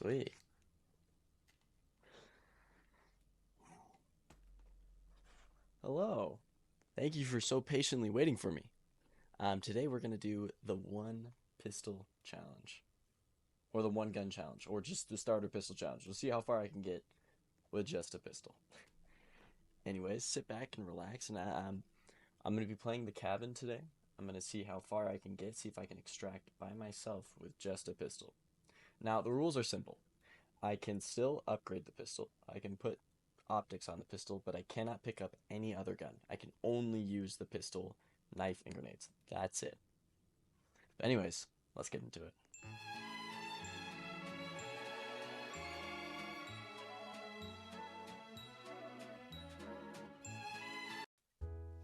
Sweet. Hello. Thank you for so patiently waiting for me. Today we're gonna do the one pistol challenge, or the one gun challenge, or just the starter pistol challenge. We'll see how far I can get with just a pistol. Anyways, sit back and relax, and I'm gonna be playing the cabin today. I'm gonna see how far I can get, see if I can extract by myself with just a pistol. Now the rules are simple. I can still upgrade the pistol. I can put optics on the pistol, but I cannot pick up any other gun. I can only use the pistol, knife, and grenades. That's it. But anyways, let's get into it.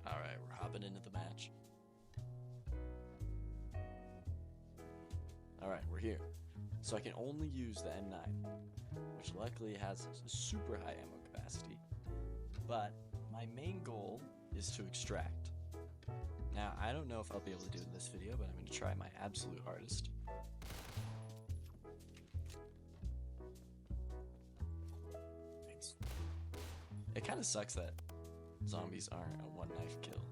Alright, we're hopping into the match. Alright, we're here. So I can only use the M9, which luckily has a super high ammo capacity. But my main goal is to extract. Now, I don't know if I'll be able to do it in this video, but I'm going to try my absolute hardest. Thanks. It kind of sucks that zombies aren't a one-knife kill.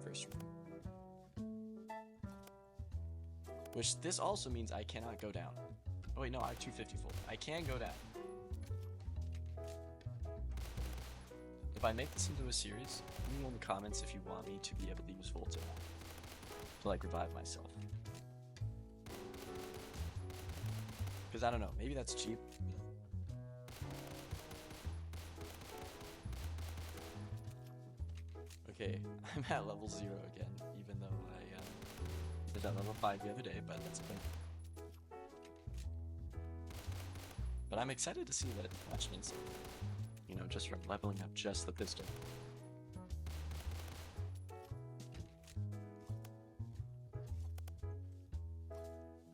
First round. Which this also means I cannot go down. Oh wait, no, I have 250 full. I can go down. If I make this into a series, let me know in the comments if you want me to be able to use Volta to like revive myself. Because I don't know, maybe that's cheap. Okay, I'm at level 0 again, even though I did that level 5 the other day, but that's okay. But I'm excited to see what it actually means. You know, just from leveling up just the pistol.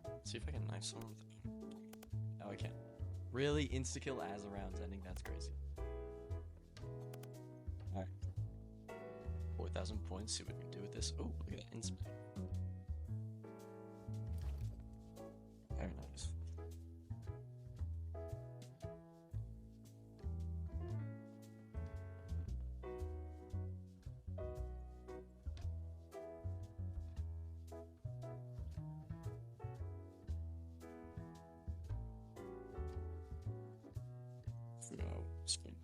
Let's see if I can knife someone with it. Oh, I can't. Really? Insta-kill as the round's ending? That's crazy. Alright. 4,000 points, see what we can do with this. Oh, look at that instant. Very nice. No, spin.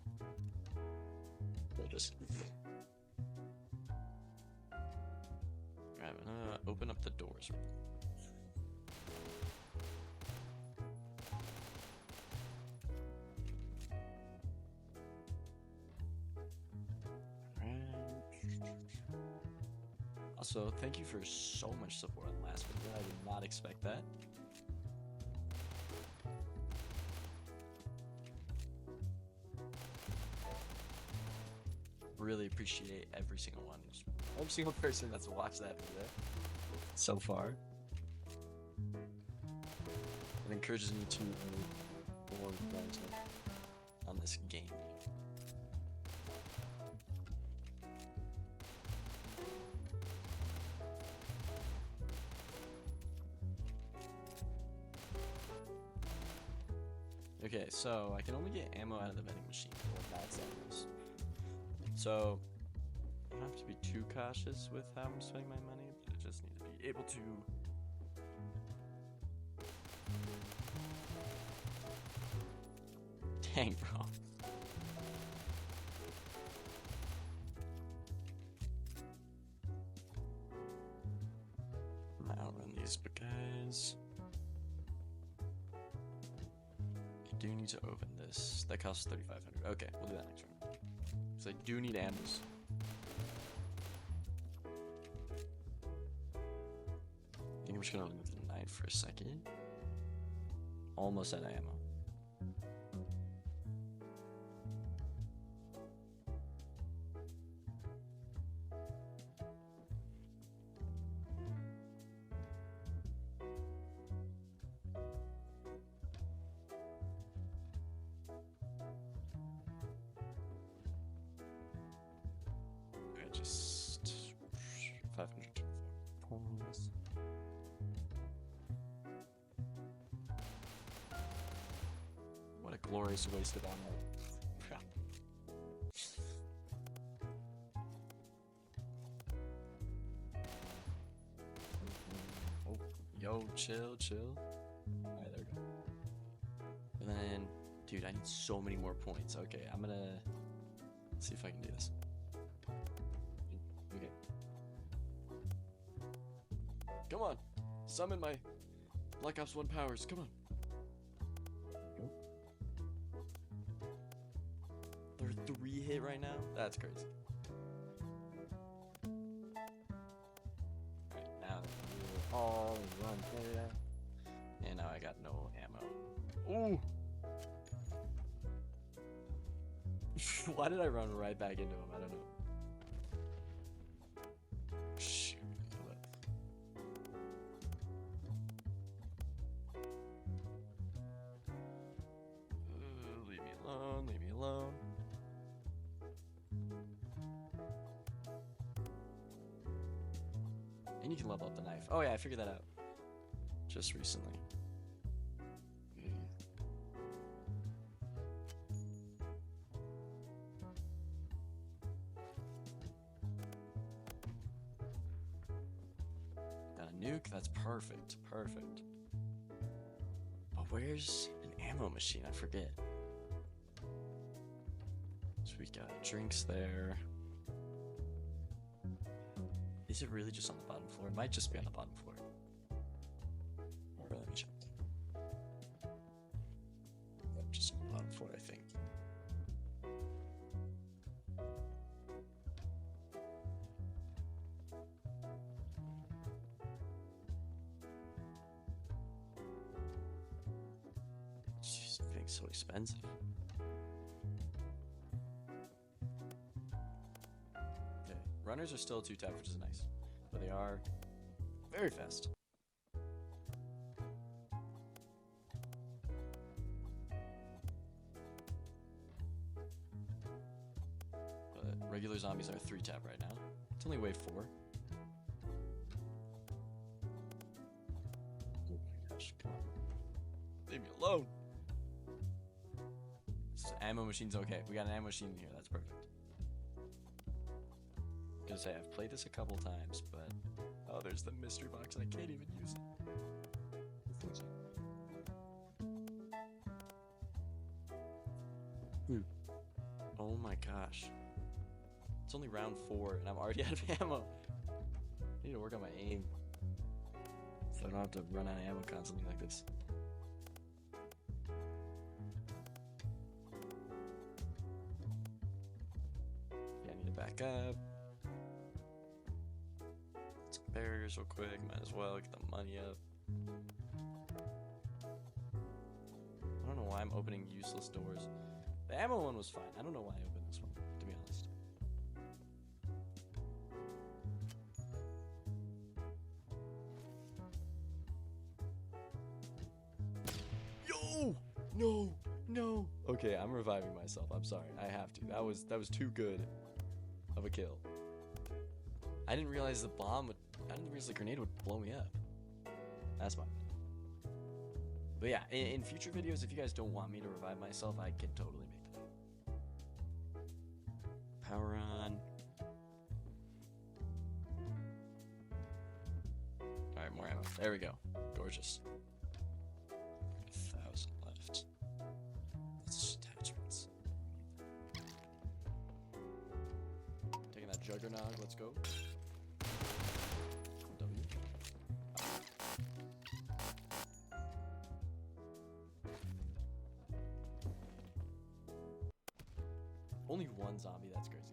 We'll just. Alright, I'm gonna open up the doors. Also, thank you for so much support on the last video. I did not expect that. Really appreciate every single one. Every single person that's watched that video so far. It encourages me to more content on this game. Okay, so I can only get ammo out of the vending machine, or max ammos. So I don't have to be too cautious with how I'm spending my money, but I just need to be able to dang, bro. I'm gonna outrun these, but guys, I do need to open this. That costs 3,500. Okay, we'll do that next round. So I do need ammos. I think I'm just gonna leave the knife for a second. Almost out of ammo. Just 524 points. a glorious waste of ammo. Oh, yo, chill. Alright, there we go. And then, dude, I need so many more points. Okay, I'm gonna see if I can do this. Okay. Come on, summon my Black Ops 1 powers. Come on. Go. They're 3 hit right now? That's crazy. Alright, now we'll all run there. And now I got no ammo. Ooh! Why did I run right back into him? I don't know. Shoot. Leave me alone, leave me alone. And you can level up the knife. Oh yeah, I figured that out just recently. Got a nuke, that's perfect. But where's an ammo machine? I forget. So we got drinks there. Is it really just on the bottom floor? It might just be on the bottom floor. Or let me check. Just on the bottom floor, I think. Jeez, everything's so expensive. Okay, runners are still 2-tap, which is nice, but they are very fast. But regular zombies are 3-tap right now. It's only wave 4. Oh my gosh, come on. Leave me alone. This ammo machine's okay. We got an ammo machine in here. That's perfect. I'm gonna say I've played this a couple times, but oh, there's the mystery box. I can't even use it. Oh my gosh. It's only round 4 and I'm already out of ammo. I need to work on my aim so I don't have to run out of ammo constantly like this. Yeah, I need to back up. Some barriers real quick, might as well get the money up. I don't know why I'm opening useless doors. The ammo one was fine. I don't know why I opened this one, to be honest. Yo! No! Okay, I'm reviving myself. I'm sorry. I have to. That was too good of a kill. I didn't realize the grenade would blow me up. That's my bad. But yeah, in future videos, if you guys don't want me to revive myself, I can totally make that. Power on. Alright, more ammo. There we go. Gorgeous. 1,000 left. That's attachments. Taking that juggernaut, let's go. W. Only one zombie, that's crazy.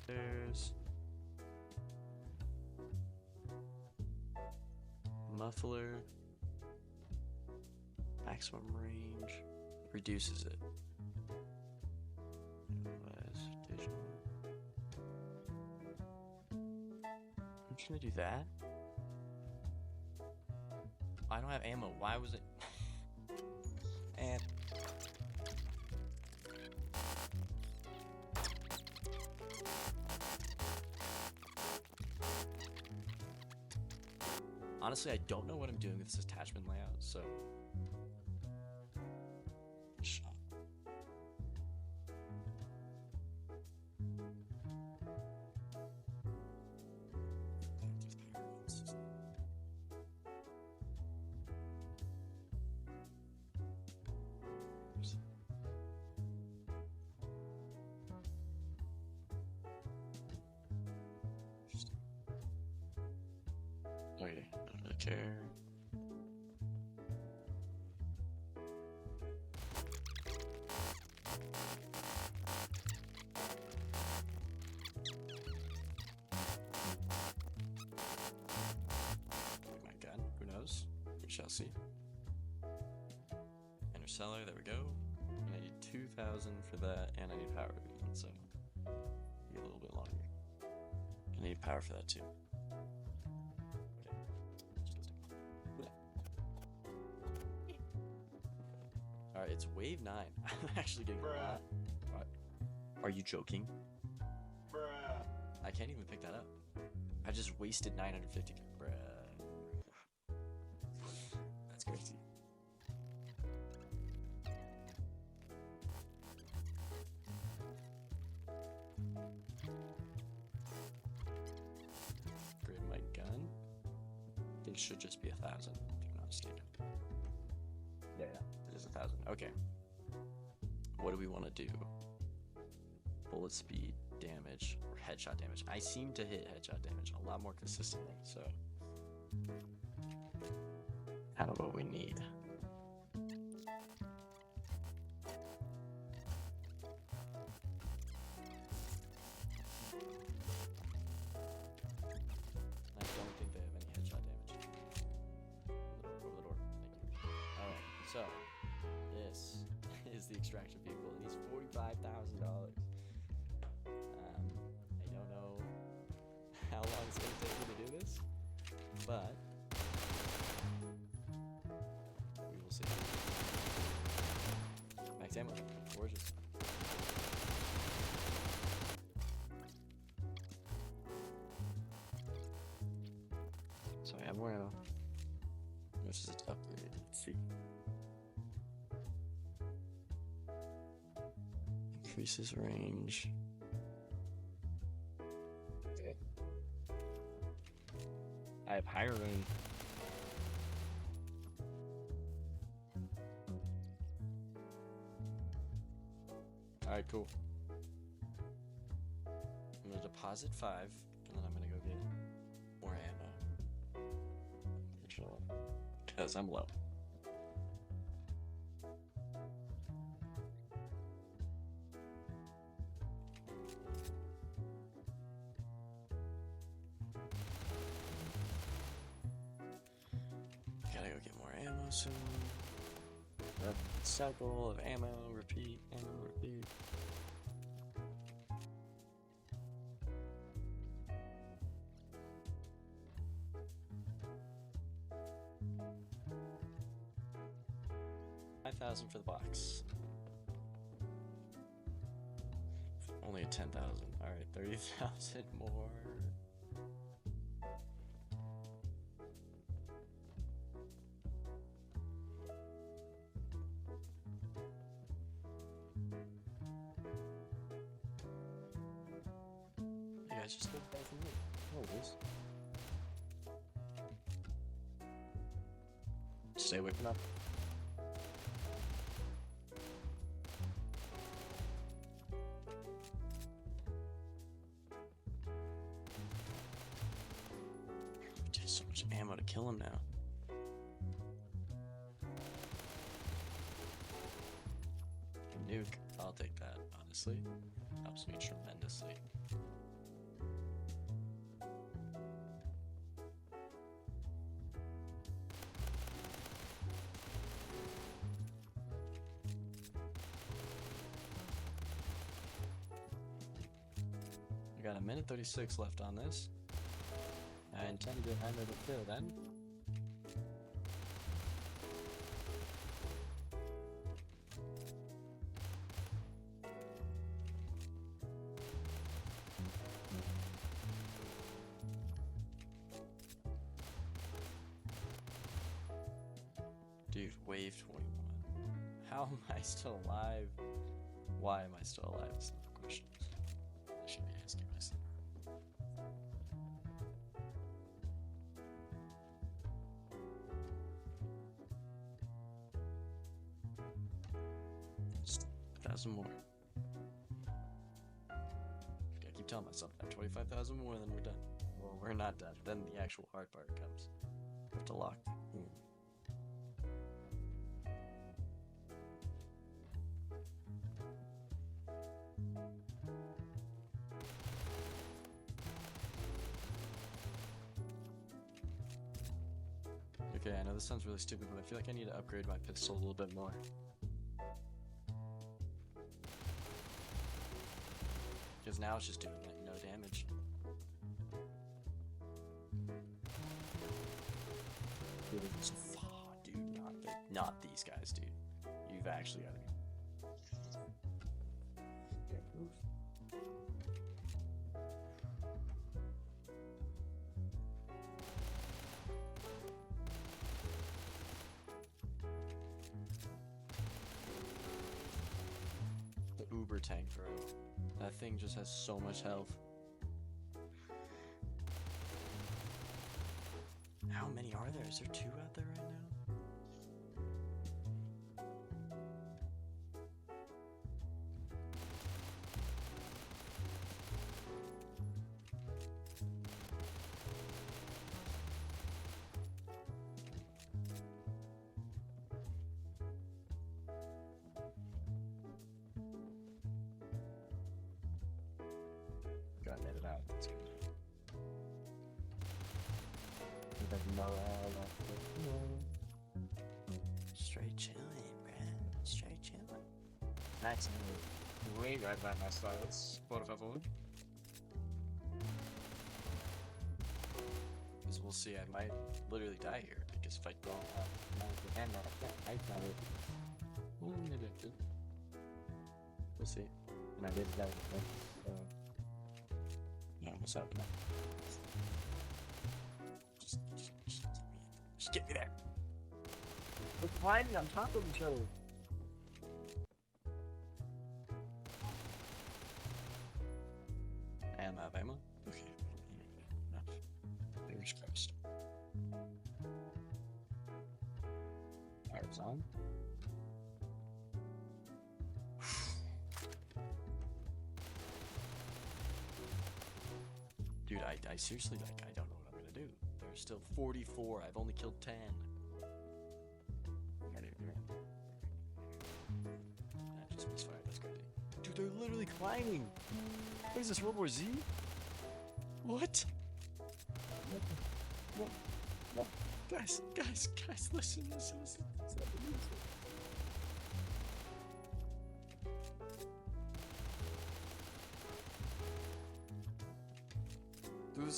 There's muffler, maximum range, reduces it. I'm just gonna do that. I don't have ammo. Why was it? And Honestly, I don't know what I'm doing with this attachment layout, so... Okay, don't really care. My gun, who knows? We shall see. Interstellar, there we go. And I need 2,000 for that, and I need power again, so be a little bit longer. I need power for that too. Alright, it's wave 9. I'm actually getting a lot. Are you joking? Bruh. I can't even pick that up. I just wasted 950. Bruh. That's crazy. Grade my gun. It should just be 1,000, if I'm not mistaken. Yeah, it is 1,000. Okay. What do we want to do? Bullet speed, damage, or headshot damage. I seem to hit headshot damage a lot more consistently, so kind of what we need. I don't think they have any headshot damage. Over the door. Thank you. Alright, so this is the extraction vehicle. It needs $45,000. I don't know how long it's going to take me to do this, but we will see. Max ammo. Gorgeous. So I have more ammo. This is its upgrade. Let's see. Increases range. Okay. I have higher range. Alright, cool. I'm gonna deposit 5, and then I'm gonna go get more ammo. Because I'm low. Gotta go get more ammo soon. Cycle of ammo, repeat, ammo, repeat. $5,000 for the box. Only at 10,000. All right, 30,000 more. You guys just look back from me. Oh, it is. Stay away from that. Just so much ammo to kill him now. Nuke, I'll take that, honestly. Helps me tremendously. We got a minute 36 left on this. I intend to end it until then. Dude, wave 21. How am I still alive? Why am I still alive? Is the question I should be asking myself. Just 1,000 more. I keep telling myself that 25,000 more, then we're done. Well, we're not done. Then the actual hard part comes. We have to lock. Okay, I know this sounds really stupid, but I feel like I need to upgrade my pistol a little bit more. Because now it's just doing like no damage. Dude, not these guys, dude. You've actually got to be. The Uber tank, bro. That thing just has so much health. How many are there? Is there 2 out there right now? Got netted out. That's good. Straight chilling, man. Straight chilling. Nice. Way right by my styles, por favor. Because we'll see, I might literally die here because if I don't we'll see. And I did that. No, what's up? Just get me there. We're climbing on top of each other. Am I have ammo? Okay. Enough. Fingers crossed. Fire's on. Dude, I seriously, like, I don't know what I'm gonna do. There's still 44. I've only killed 10. I just misfired. That's crazy. Dude, they're literally climbing. What is this, World War Z? What? What? Guys, listen. Through the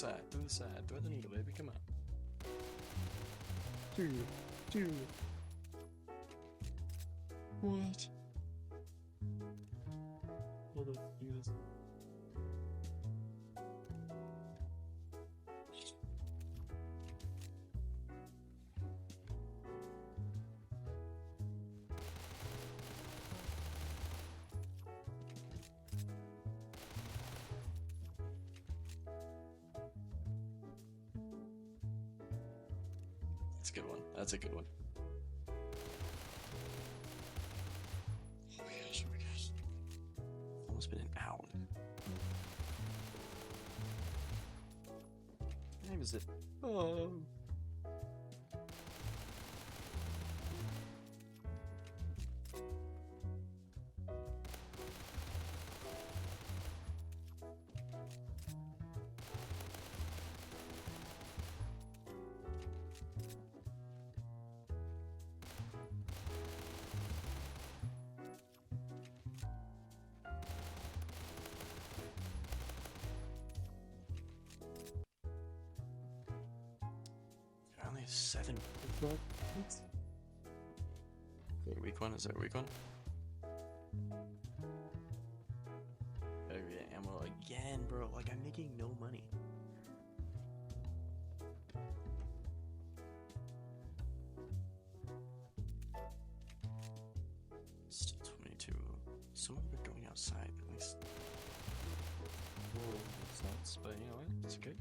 side. Throw the needle, baby. Come on. Two. What? Hold on, do this. That's a good one. That's a good one. Oh my gosh. Almost been an hour. What name is it? Oh. I only have 7. Okay, weak one. Is there a weak one? Better get ammo again, bro. Like, I'm making no money. to. So we're going outside at least. Whoa, that's nuts, but you know what? It's okay.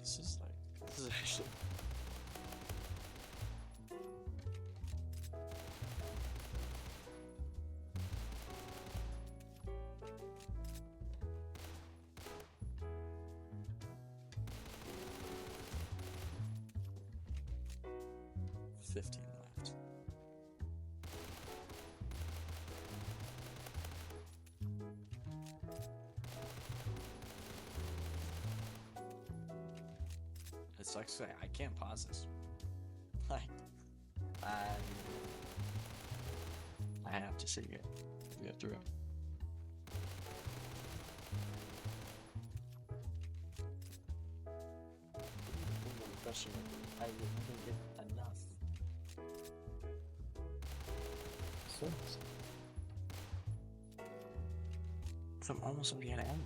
This is actually. $15 left. It sucks to say I can't pause this. Like, I have to see it. We have to. Question: I didn't get enough. So I'm almost at the end.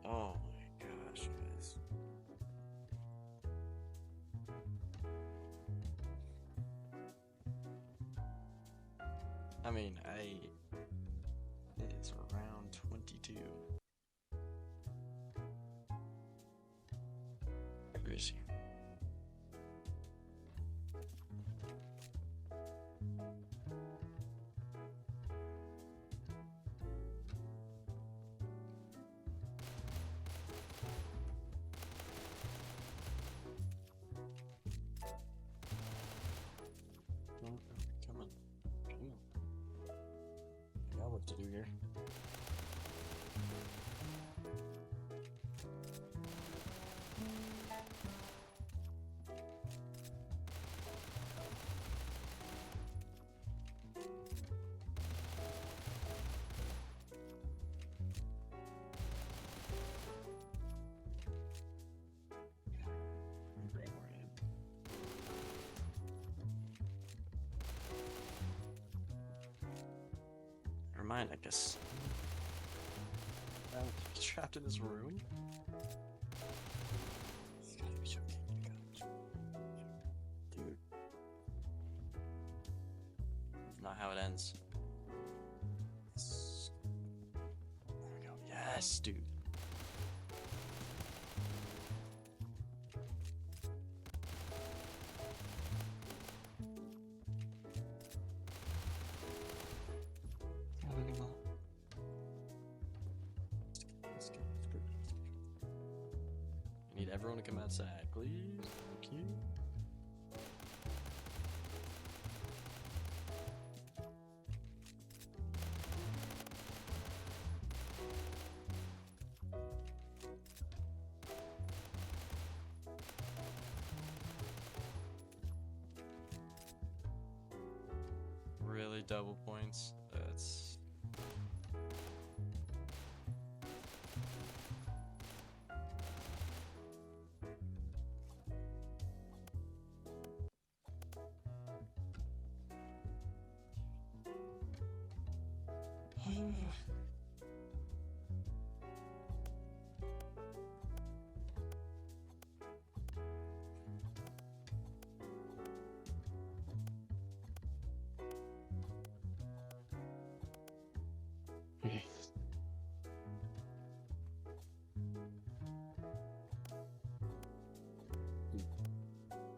Oh my gosh, guys. I mean, it's around 22. Where is he? Come on. Come on. I got work to do here. Never mind, I guess. I'm trapped in this room. It's gotta be joking, you gotta. Dude. Not how it ends. There we go. Yes, dude. I need everyone to come outside, please. Thank you. Really, double points? That's.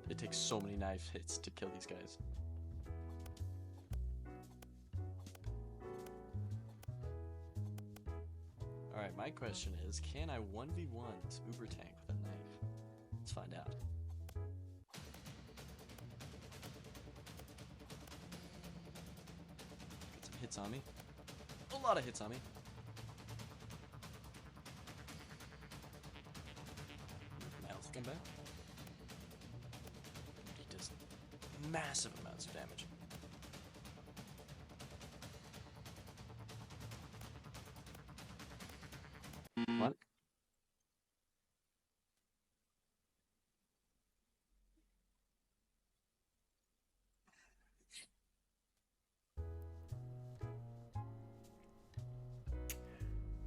It takes so many knife hits to kill these guys. Alright, my question is, can I 1v1 this Uber tank with a knife? Let's find out. Get some hits on me. A lot of hits on me. My health come back. He does massive amounts of damage. What?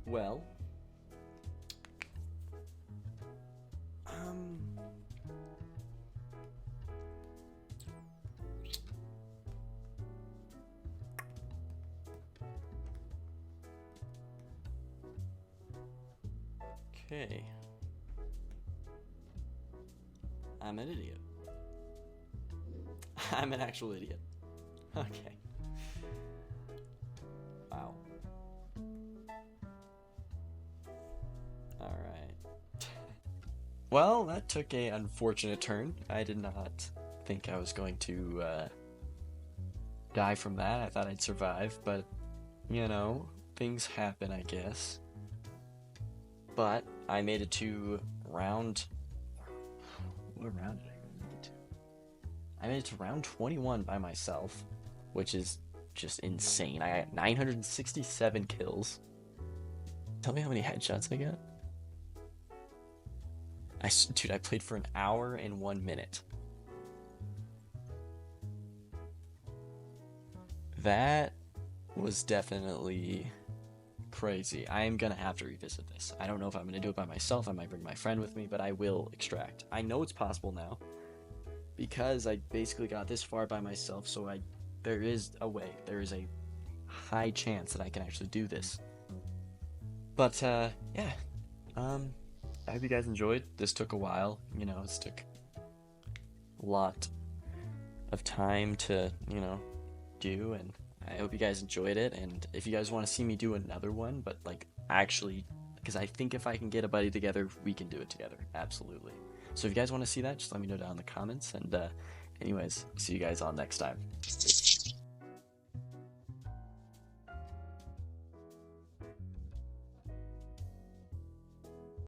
Well, um, okay. I'm an idiot. I'm an actual idiot. Okay. Wow. All right. Well, that took a unfortunate turn. I did not think I was going to die from that. I thought I'd survive, but things happen, I guess. But I made it to round. What round did I make it to? I made it to round 21 by myself, which is just insane. I got 967 kills. Tell me how many headshots I got. Dude, I played for an hour and 1 minute. That was definitely crazy. I am gonna have to revisit this. I don't know if I'm gonna do it by myself. I might bring my friend with me, but I will extract. I know it's possible now because I basically got this far by myself. So there is a way. There is a high chance that I can actually do this. But yeah. I hope you guys enjoyed. This took a while. This took a lot of time to do, and I hope you guys enjoyed it. And if you guys want to see me do another one, but like actually, because I think if I can get a buddy together, we can do it together. Absolutely. So if you guys want to see that, just let me know down in the comments. And anyways, see you guys all next time.